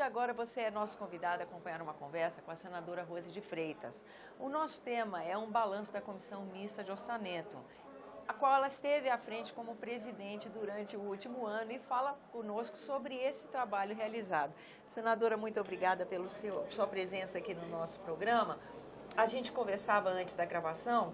de agora você é nosso convidado a acompanhar uma conversa com a senadora Rose de Freitas. O nosso tema é um balanço da Comissão Mista de Orçamento, a qual ela esteve à frente como presidente durante o último ano e fala conosco sobre esse trabalho realizado. Senadora, muito obrigada pela sua presença aqui no nosso programa. A gente conversava antes da gravação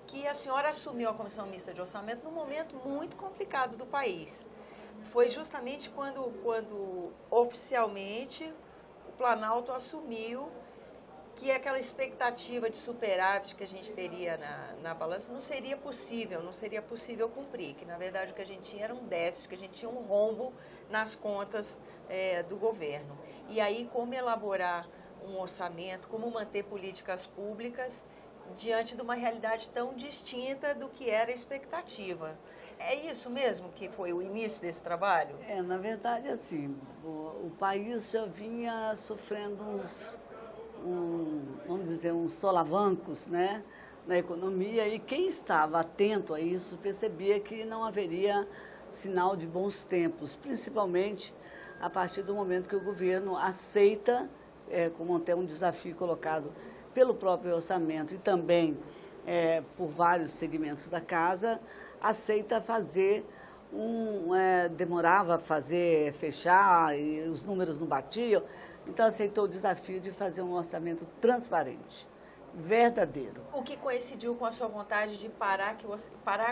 que a senhora assumiu a Comissão Mista de Orçamento num momento muito complicado do país. Foi justamente quando oficialmente o Planalto assumiu que aquela expectativa de superávit que a gente teria na balança não seria possível cumprir, que na verdade o que a gente tinha era um déficit, que a gente tinha um rombo nas contas do governo. E aí como elaborar um orçamento, como manter políticas públicas diante de uma realidade tão distinta do que era a expectativa. É isso mesmo que foi o início desse trabalho? Na verdade, assim, o país já vinha sofrendo uns solavancos, né, na economia, e quem estava atento a isso percebia que não haveria sinal de bons tempos, principalmente a partir do momento que o governo aceita, como até um desafio colocado pelo próprio orçamento e também por vários segmentos da casa, aceita fazer demorava a fechar e os números não batiam, então aceitou o desafio de fazer um orçamento transparente, verdadeiro. O que coincidiu com a sua vontade de parar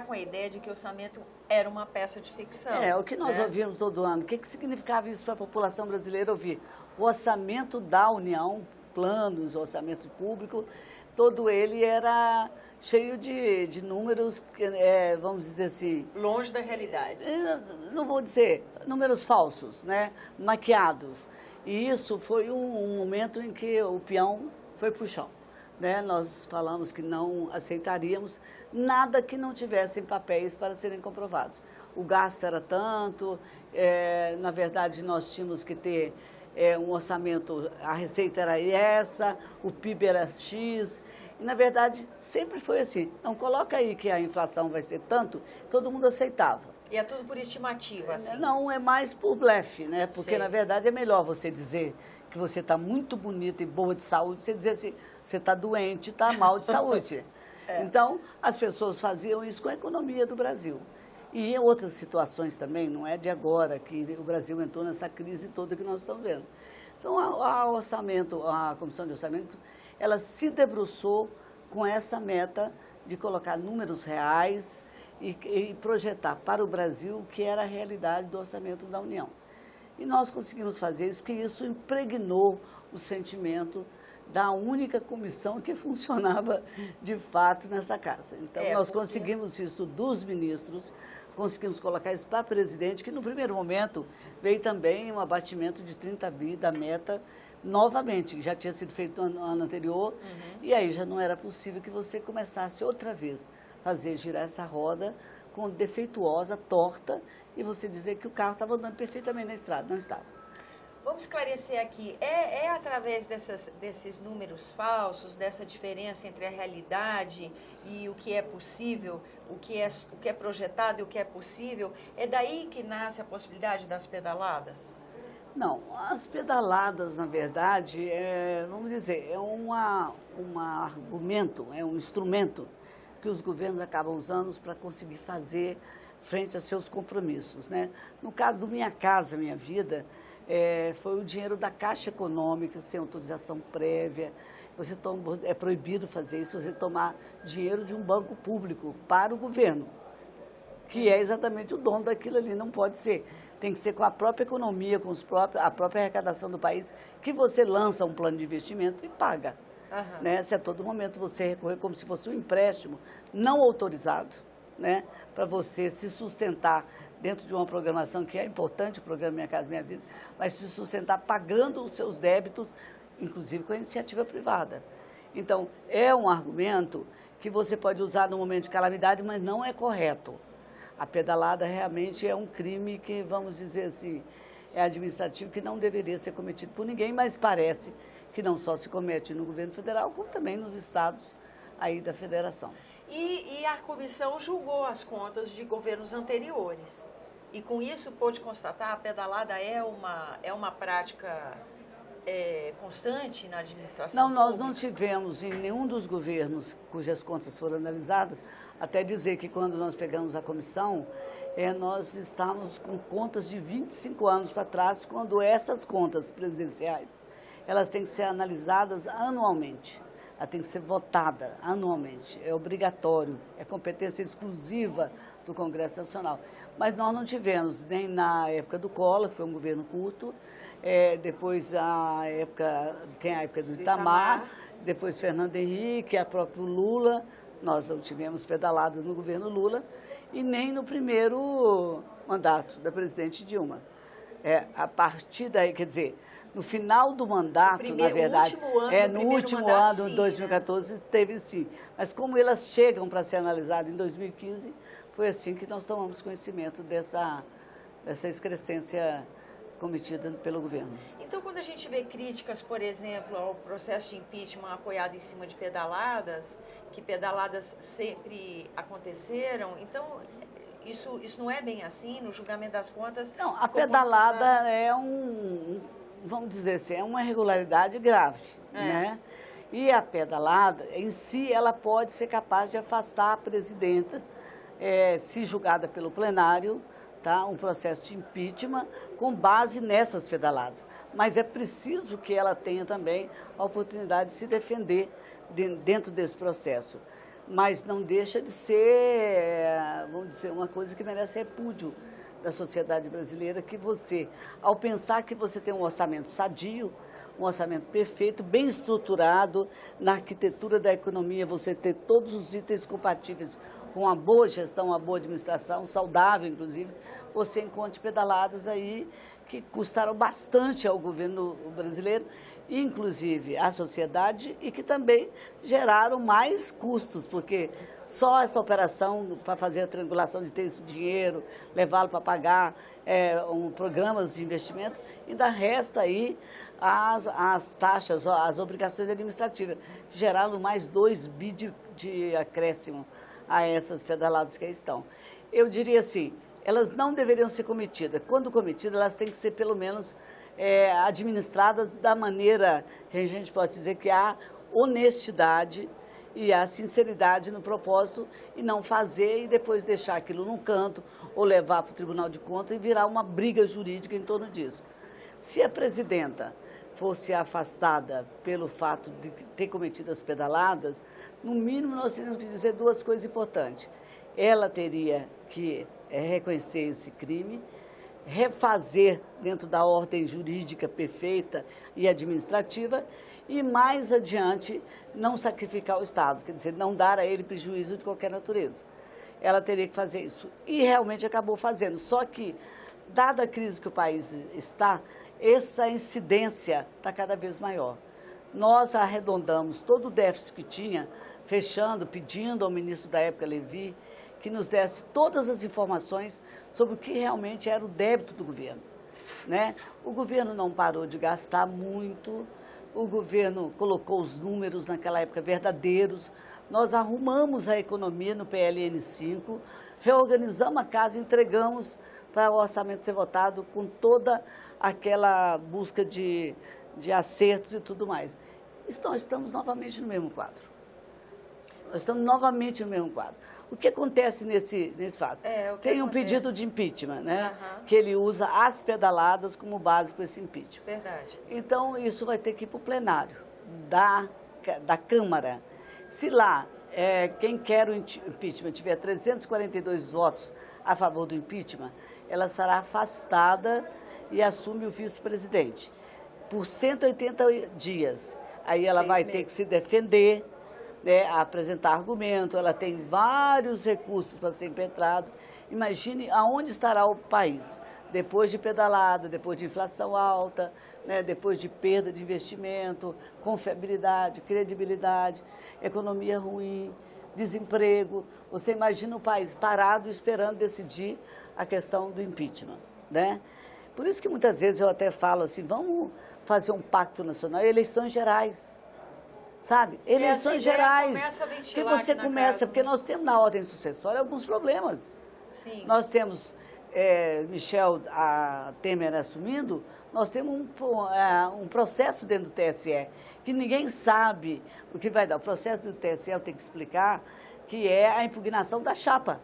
com a ideia de que o orçamento era uma peça de ficção. O que nós ouvíamos todo ano. O que significava isso para a população brasileira ouvir? O orçamento da União, planos, orçamento público, todo ele era cheio de números, vamos dizer assim... Longe da realidade. Não vou dizer, números falsos, né? Maquiados. E isso foi um momento em que o peão foi para o chão. Né? Nós falamos que não aceitaríamos nada que não tivessem papéis para serem comprovados. O gasto era tanto, na verdade nós tínhamos que ter um orçamento, a receita era essa, o PIB era X, e na verdade sempre foi assim. Não coloca aí que a inflação vai ser tanto, todo mundo aceitava. E é tudo por estimativa, assim? Não, é mais por blefe, né? Porque, Sei. Na verdade, é melhor você dizer que você está muito bonita e boa de saúde, você dizer assim, você está doente, está mal de saúde. Então, as pessoas faziam isso com a economia do Brasil. E em outras situações também, não é de agora que o Brasil entrou nessa crise toda que nós estamos vendo. Então, a Comissão de Orçamento, ela se debruçou com essa meta de colocar números reais e projetar para o Brasil o que era a realidade do orçamento da União. E nós conseguimos fazer isso, porque isso impregnou o sentimento da única comissão que funcionava de fato nessa casa. Então, nós conseguimos isso dos ministros, conseguimos colocar isso para a presidente, que no primeiro momento veio também um abatimento de 30 bi da meta novamente, que já tinha sido feito no ano anterior, e aí já não era possível que você começasse outra vez fazer girar essa roda com defeituosa, torta, e você dizer que o carro estava andando perfeitamente na estrada. Não estava. Vamos esclarecer aqui, é através desses números falsos, dessa diferença entre a realidade e o que é possível, o que é projetado e o que é possível, é daí que nasce a possibilidade das pedaladas? Não, as pedaladas, na verdade, vamos dizer, é um argumento, é um instrumento que os governos acabam usando para conseguir fazer frente a seus compromissos, né? No caso do Minha Casa Minha Vida, foi o dinheiro da Caixa Econômica, sem autorização prévia. É proibido fazer isso, você tomar dinheiro de um banco público para o governo, que é exatamente o dono daquilo ali, não pode ser. Tem que ser com a própria economia, com a própria arrecadação do país, que você lança um plano de investimento e paga. Né? Se a todo momento você recorrer como se fosse um empréstimo não autorizado, né? Para você se sustentar dentro de uma programação que é importante, o programa Minha Casa Minha Vida, mas se sustentar pagando os seus débitos, inclusive com a iniciativa privada. Então, é um argumento que você pode usar no momento de calamidade, mas não é correto. A pedalada realmente é um crime que, vamos dizer assim, é administrativo, que não deveria ser cometido por ninguém, mas parece que não só se comete no governo federal, como também nos estados aí da federação. E a comissão julgou as contas de governos anteriores. E com isso pôde constatar, a pedalada é uma prática constante na administração Não, nós pública? não tivemos em nenhum dos governos cujas contas foram analisadas, até dizer que quando nós pegamos a comissão, nós estávamos com contas de 25 anos para trás, quando essas contas presidenciais, elas têm que ser analisadas anualmente. Ela tem que ser votada anualmente, é obrigatório, é competência exclusiva do Congresso Nacional. Mas nós não tivemos, nem na época do Collor, que foi um governo curto, depois tem a época do Itamar, depois Fernando Henrique, a próprio Lula, nós não tivemos pedalada no governo Lula, e nem no primeiro mandato da presidente Dilma. A partir daí, quer dizer, no final do mandato, na verdade, no último ano, em 2014, né? Teve sim. Mas como elas chegam para ser analisadas em 2015, foi assim que nós tomamos conhecimento dessa excrescência cometida pelo governo. Então, quando a gente vê críticas, por exemplo, ao processo de impeachment apoiado em cima de pedaladas, que pedaladas sempre aconteceram, então isso não é bem assim, no julgamento das contas? Não, a pedalada vamos dizer assim, é uma irregularidade grave, né? E a pedalada, em si, ela pode ser capaz de afastar a presidenta, se julgada pelo plenário, tá? Um processo de impeachment com base nessas pedaladas. Mas é preciso que ela tenha também a oportunidade de se defender dentro desse processo. Mas não deixa de ser, vamos dizer, uma coisa que merece repúdio da sociedade brasileira, que você, ao pensar que você tem um orçamento sadio, um orçamento perfeito, bem estruturado, na arquitetura da economia, você ter todos os itens compatíveis com uma boa gestão, uma boa administração, saudável, inclusive, você encontre pedaladas aí que custaram bastante ao governo brasileiro, inclusive à sociedade, e que também geraram mais custos, porque só essa operação para fazer a triangulação de ter esse dinheiro, levá-lo para pagar programas de investimento, ainda resta aí as taxas, as obrigações administrativas, geraram mais 2 bi de acréscimo a essas pedaladas que aí estão. Eu diria assim, elas não deveriam ser cometidas. Quando cometidas, elas têm que ser pelo menos administradas da maneira que a gente pode dizer que há honestidade e a sinceridade no propósito, e não fazer e depois deixar aquilo num canto ou levar para o Tribunal de Contas e virar uma briga jurídica em torno disso. Se a presidenta fosse afastada pelo fato de ter cometido as pedaladas, no mínimo nós teríamos que dizer 2 coisas importantes. Ela teria que reconhecer esse crime, refazer dentro da ordem jurídica perfeita e administrativa, e mais adiante não sacrificar o Estado, quer dizer, não dar a ele prejuízo de qualquer natureza. Ela teria que fazer isso. E realmente acabou fazendo. Só que, dada a crise que o país está, essa incidência está cada vez maior. Nós arredondamos todo o déficit que tinha, fechando, pedindo ao ministro da época, Levi, que nos desse todas as informações sobre o que realmente era o débito do governo, né? O governo não parou de gastar muito, o governo colocou os números naquela época verdadeiros, nós arrumamos a economia no PLN 5, reorganizamos a casa, entregamos para o orçamento ser votado com toda aquela busca de acertos e tudo mais. Nós estamos novamente no mesmo quadro. Nós estamos novamente no mesmo quadro. O que acontece nesse fato? Tem um pedido de impeachment, né? Que ele usa as pedaladas como base para esse impeachment. Verdade. Então, isso vai ter que ir para o plenário da Câmara. Se lá quem quer o impeachment tiver 342 votos a favor do impeachment, ela será afastada e assume o vice-presidente por 180 dias. Aí ela vai ter que se defender, né, apresentar argumento, ela tem vários recursos para ser impetrado. Imagine aonde estará o país, depois de pedalada, depois de inflação alta, né, depois de perda de investimento, confiabilidade, credibilidade, economia ruim, desemprego. Você imagina o país parado esperando decidir a questão do impeachment, né? Por isso que muitas vezes eu até falo assim, vamos fazer um pacto nacional, eleições gerais. Sabe? Eleições gerais, que você começa, porque nós temos na ordem sucessória alguns problemas. Sim. Nós temos Michel Temer assumindo, nós temos um processo dentro do TSE, que ninguém sabe o que vai dar. O processo do TSE, eu tenho que explicar, que é a impugnação da chapa,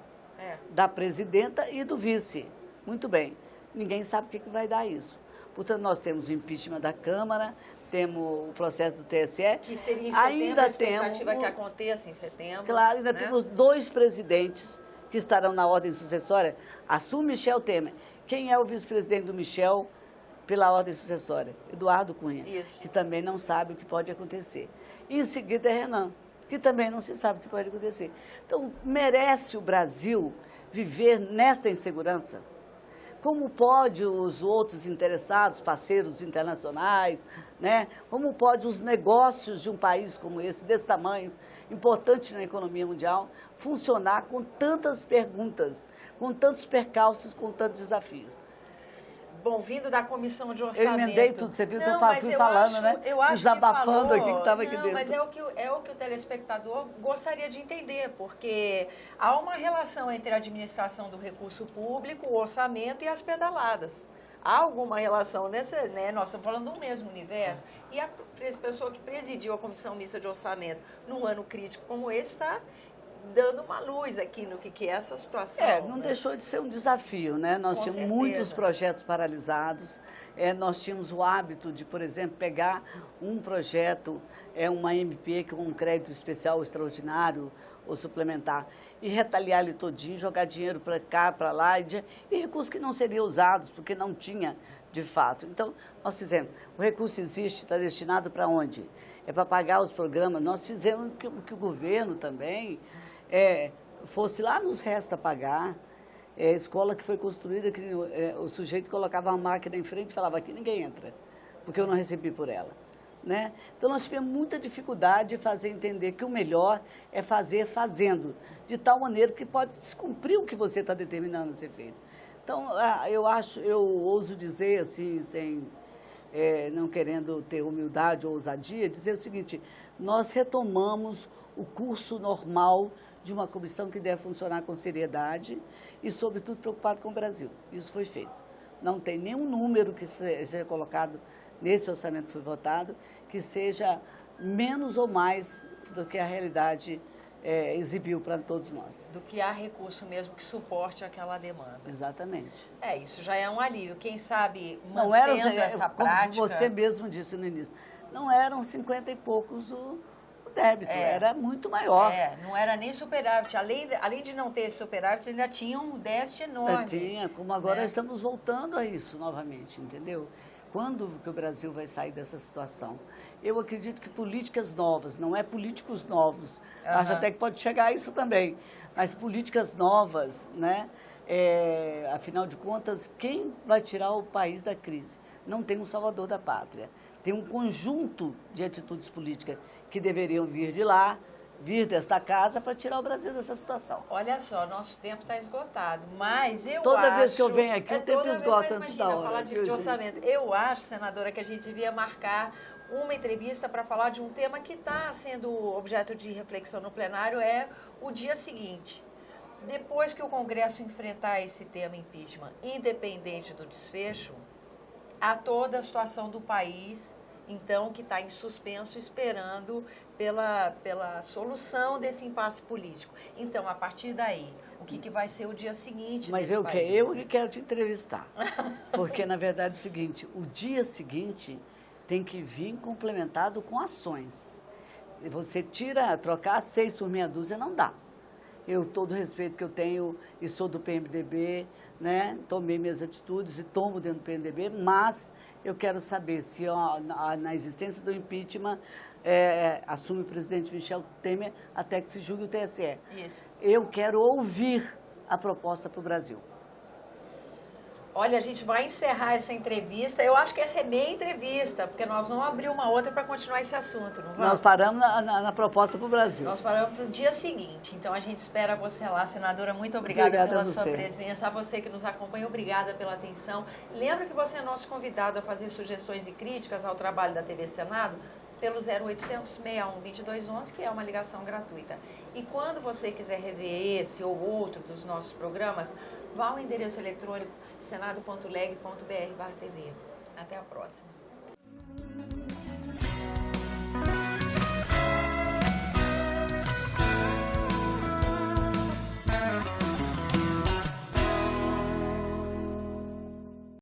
da presidenta e do vice. Muito bem. Ninguém sabe o que vai dar isso. Portanto, nós temos o impeachment da Câmara, temos o processo do TSE. Que seria em setembro, ainda a expectativa que aconteça em setembro. Claro, ainda temos 2 presidentes que estarão na ordem sucessória. Assume Michel Temer. Quem é o vice-presidente do Michel pela ordem sucessória? Eduardo Cunha, que também não sabe o que pode acontecer. E em seguida é Renan, que também não se sabe o que pode acontecer. Então, merece o Brasil viver nessa insegurança? Como pode os outros interessados, parceiros internacionais, né? Como pode os negócios de um país como esse, desse tamanho, importante na economia mundial, funcionar com tantas perguntas, com tantos percalços, com tantos desafios? Bom, vindo da Comissão de Orçamento... Eu emendei tudo, você viu que eu fui falando, né? Desabafando aqui, que estava aqui dentro. Mas é o que o telespectador gostaria de entender, porque há uma relação entre a administração do recurso público, o orçamento e as pedaladas. Há alguma relação nessa, né? Nós estamos falando do mesmo universo. E a pessoa que presidiu a Comissão Mista de Orçamento num ano crítico como esse está dando uma luz aqui no que é essa situação. Não deixou de ser um desafio, né? Nós tínhamos muitos projetos paralisados, nós tínhamos o hábito de, por exemplo, pegar um projeto, uma MP com um crédito especial extraordinário ou suplementar, e retalhar ele todinho, jogar dinheiro para cá, para lá, e recursos que não seriam usados, porque não tinha de fato. Então, nós fizemos, o recurso existe, está destinado para onde? É para pagar os programas. Nós fizemos que o governo também fosse lá nos resta pagar. Escola que foi construída, que o sujeito colocava uma máquina em frente e falava, aqui ninguém entra, porque eu não recebi por ela. Né? Então, nós tivemos muita dificuldade de fazer entender que o melhor é fazer fazendo, de tal maneira que pode se cumprir o que você está determinando a ser feito. Então, eu ouso dizer assim, não querendo ter humildade ou ousadia, dizer o seguinte, nós retomamos o curso normal de uma comissão que deve funcionar com seriedade e, sobretudo, preocupado com o Brasil. Isso foi feito. Não tem nenhum número que seja colocado nesse orçamento que foi votado, que seja menos ou mais do que a realidade exibiu para todos nós. Do que há recurso mesmo que suporte aquela demanda. Exatamente. Isso já é um alívio. Quem sabe mantendo essa prática... Como você mesmo disse no início, não eram 50 e poucos o débito, era muito maior. Não era nem superávit. Além de não ter esse superávit, ainda tinha um déficit enorme. Tinha, como agora estamos voltando a isso novamente, entendeu? Quando que o Brasil vai sair dessa situação? Eu acredito que políticas novas, não é políticos novos, acho até que pode chegar a isso também, mas políticas novas, né? Afinal de contas, quem vai tirar o país da crise? Não tem um salvador da pátria. Tem um conjunto de atitudes políticas que deveriam vir de lá, vir desta casa para tirar o Brasil dessa situação. Olha só, nosso tempo está esgotado, mas eu Toda acho... vez que eu venho aqui, o tempo esgota antes da hora. Falar de orçamento. Eu acho, senadora, que a gente devia marcar uma entrevista para falar de um tema que está sendo objeto de reflexão no plenário, o dia seguinte. Depois que o Congresso enfrentar esse tema impeachment, independente do desfecho, há toda a situação do país, então, que está em suspenso, esperando pela solução desse impasse político. Então, a partir daí, o que vai ser o dia seguinte Mas desse país? Eu que quero te entrevistar, porque, na verdade, é o seguinte, o dia seguinte tem que vir complementado com ações. Você trocar 6 por meia dúzia não dá. Eu, todo o respeito que eu tenho e sou do PMDB, né, tomei minhas atitudes e tomo dentro do PMDB, mas eu quero saber se na existência do impeachment assume o presidente Michel Temer até que se julgue o TSE. Isso. Eu quero ouvir a proposta para o Brasil. Olha, a gente vai encerrar essa entrevista. Eu acho que essa é meia entrevista, porque nós vamos abrir uma outra para continuar esse assunto, não vamos? Nós paramos na proposta para o Brasil. Nós paramos para o dia seguinte. Então, a gente espera você lá. Senadora, muito obrigada pela sua presença. A você que nos acompanha, obrigada pela atenção. Lembra que você é nosso convidado a fazer sugestões e críticas ao trabalho da TV Senado? pelo 0800 61 2211, que é uma ligação gratuita. E quando você quiser rever esse ou outro dos nossos programas, vá ao endereço eletrônico senado.leg.br/tv. Até a próxima.